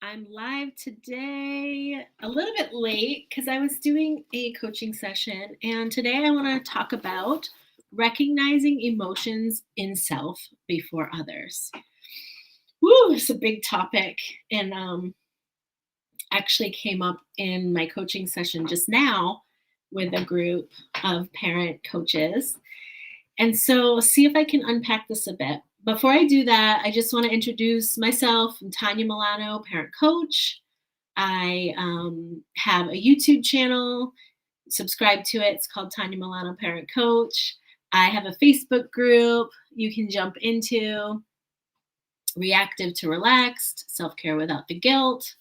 I'm live today, a little bit late because I was doing a coaching session. And today I want to talk about recognizing emotions in self before others. Woo, it's a big topic. And actually came up in my coaching session just now with a group of parent coaches. And so, see if I can unpack this a bit. Before I do that, I just want to introduce myself. I'm Tanya Milano, parent coach. I have a YouTube channel. Subscribe to it. It's called Tanya Milano Parent Coach. I have a Facebook group you can jump into. Reactive to Relaxed, Self Care Without the Guilt.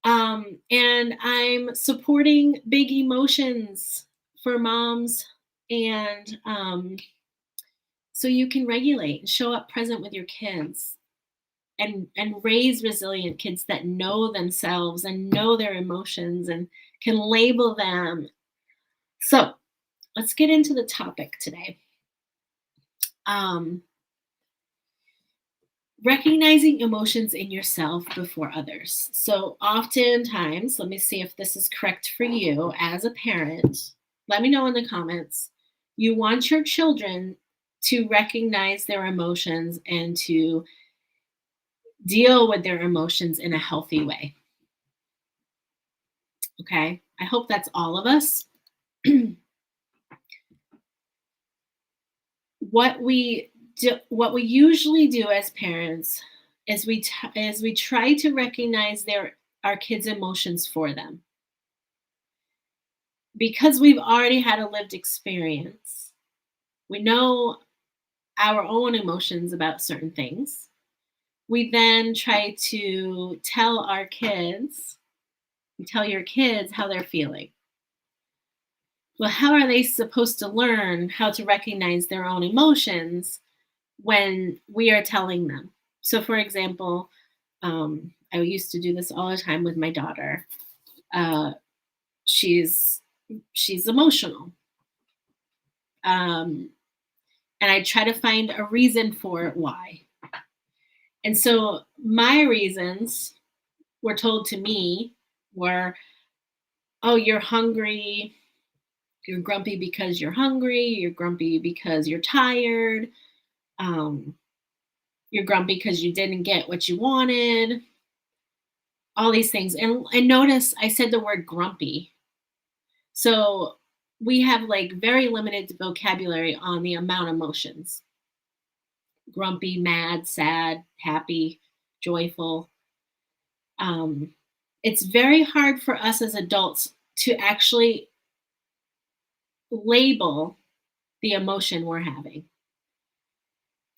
And I'm supporting big emotions for moms and so you can regulate and show up present with your kids and raise resilient kids that know themselves and know their emotions and can label them. So let's get into the topic today. Recognizing emotions in yourself before others. So oftentimes, let me see if this is correct for you as a parent. Let me know in the comments. You want your children to recognize their emotions and to deal with their emotions in a healthy way. Okay, I hope that's all of us. What we usually do as parents is we try to recognize our kids' emotions for them because we've already had a lived experience. We know our own emotions about certain things. We then try to tell your kids how they're feeling. Well, how are they supposed to learn how to recognize their own emotions when we are telling them? So, for example, I used to do this all the time with my daughter. She's emotional, and I try to find a reason for why. And so my reasons were told to me were, oh, you're hungry. You're grumpy because you're hungry. You're grumpy because you're tired. You're grumpy because you didn't get what you wanted. All these things. And notice I said the word grumpy. So we have like very limited vocabulary on the amount of emotions. Grumpy, mad, sad, happy, joyful. It's very hard for us as adults to actually label the emotion we're having.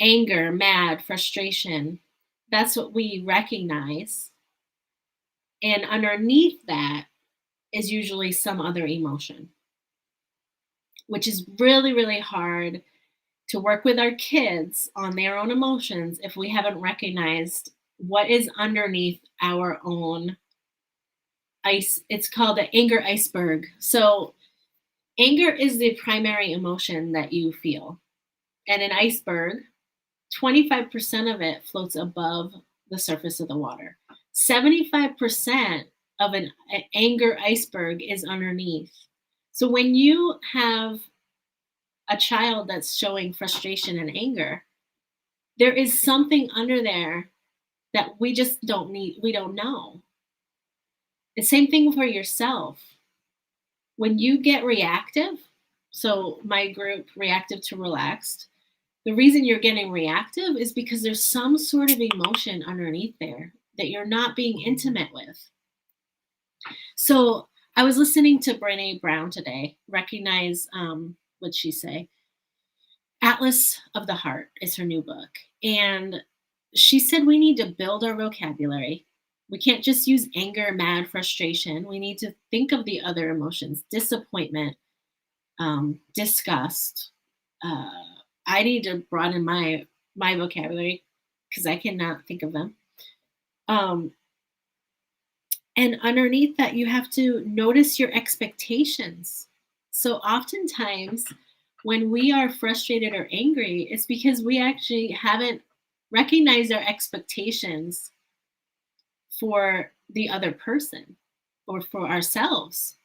Anger, mad, frustration, that's what we recognize. And underneath that is usually some other emotion, which is really, really hard to work with our kids on their own emotions if we haven't recognized what is underneath our own ice. It's called the anger iceberg. So anger is the primary emotion that you feel. And an iceberg, 25% of it floats above the surface of the water. 75% of an anger iceberg is underneath. So when you have a child that's showing frustration and anger, there is something under there that we just we don't know. The same thing for yourself. When you get reactive, so my group, Reactive to Relaxed, the reason you're getting reactive is because there's some sort of emotion underneath there that you're not being intimate with. So I was listening to Brené Brown today. Recognize, what'd she say? Atlas of the Heart is her new book. And she said we need to build our vocabulary. We can't just use anger, mad, frustration. We need to think of the other emotions, disappointment, disgust. I need to broaden my vocabulary because I cannot think of them. And underneath that, you have to notice your expectations. So oftentimes, when we are frustrated or angry, it's because we actually haven't recognized our expectations for the other person or for ourselves.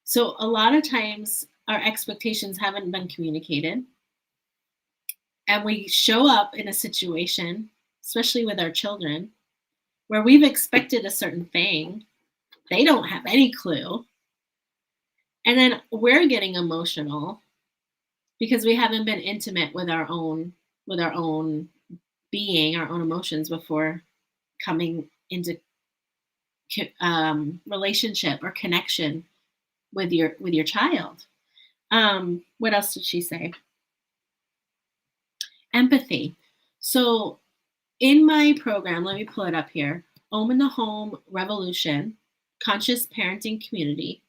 So a lot of times our expectations haven't been communicated, and we show up in a situation, especially with our children, where we've expected a certain thing. They don't have any clue. And then we're getting emotional because we haven't been intimate with our own being, our own emotions before coming into relationship or connection with your child. What else did she say? Empathy. So in my program, let me pull it up here. Home in the Home Revolution, Conscious Parenting Community.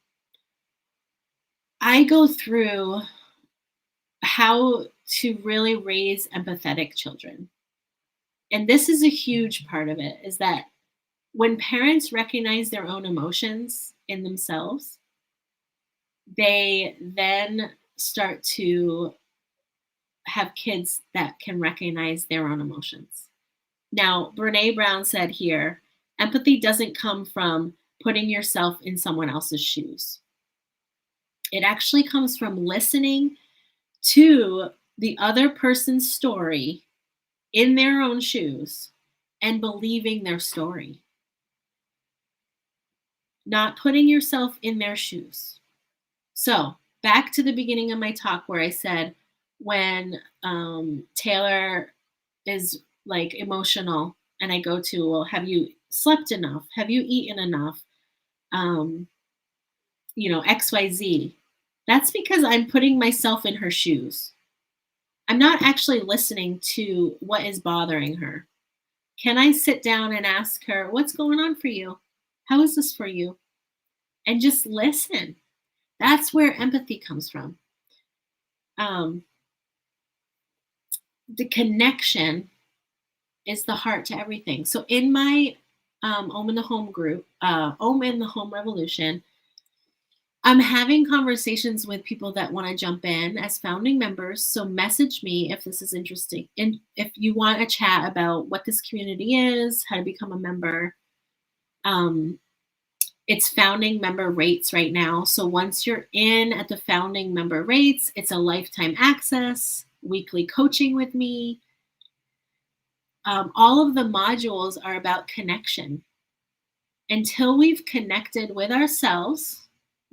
I go through how to really raise empathetic children. And this is a huge part of it, is that when parents recognize their own emotions in themselves, they then start to have kids that can recognize their own emotions. Now, Brene Brown said here, empathy doesn't come from putting yourself in someone else's shoes. It actually comes from listening to the other person's story in their own shoes and believing their story, not putting yourself in their shoes. So, back to the beginning of my talk where I said when Taylor is like emotional and I go to, well, have you slept enough? Have you eaten enough? XYZ. That's because I'm putting myself in her shoes. I'm not actually listening to what is bothering her. Can I sit down and ask her, what's going on for you? How is this for you? And just listen. That's where empathy comes from. The connection is the heart to everything. So in my Home in the Home group, Home in the Home Revolution, I'm having conversations with people that want to jump in as founding members. So message me if this is interesting. And if you want a chat about what this community is, how to become a member. It's founding member rates right now. So once you're in at the founding member rates, it's a lifetime access, weekly coaching with me. All of the modules are about connection. Until we've connected with ourselves,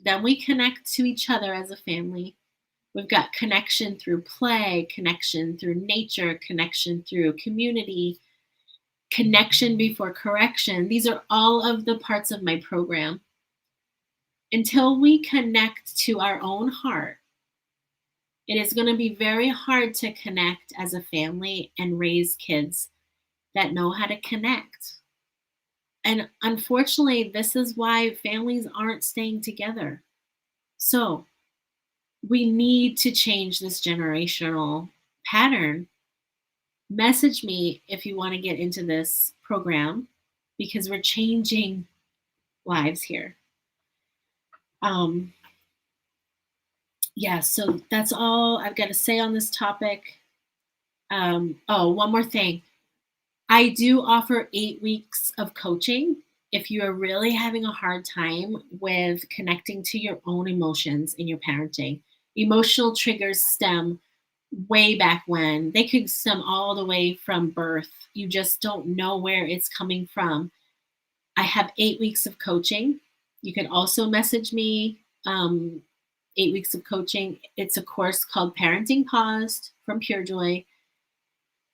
then we connect to each other as a family. We've got connection through play, connection through nature, connection through community, connection before correction. These are all of the parts of my program. Until we connect to our own heart, it is going to be very hard to connect as a family and raise kids that know how to connect. And unfortunately, this is why families aren't staying together. So we need to change this generational pattern. Message me if you want to get into this program because we're changing lives here. So that's all I've got to say on this topic. One more thing. I do offer 8 weeks of coaching if you are really having a hard time with connecting to your own emotions in your parenting. Emotional triggers stem way back when. They could stem all the way from birth. You just don't know where it's coming from. I have 8 weeks of coaching. You can also message me. 8 weeks of coaching. It's a course called Parenting Paused from Pure Joy.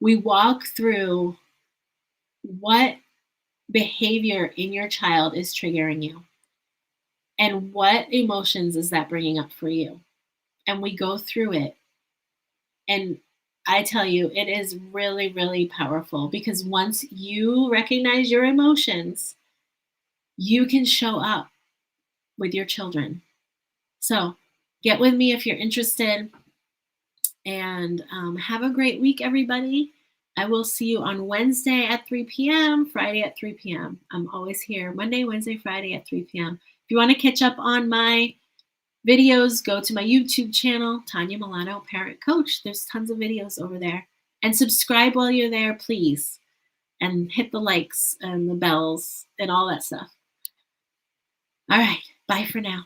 We walk through what behavior in your child is triggering you and what emotions is that bringing up for you. And we go through it. And I tell you, it is really, really powerful because once you recognize your emotions, you can show up with your children. So get with me if you're interested, and have a great week, everybody. I will see you on Wednesday at 3 p.m., Friday at 3 p.m. I'm always here Monday, Wednesday, Friday at 3 p.m. If you want to catch up on my videos, go to my YouTube channel, Tanya Milano, Parent Coach. There's tons of videos over there. And subscribe while you're there, please. and hit the likes and the bells and all that stuff. All right. Bye for now.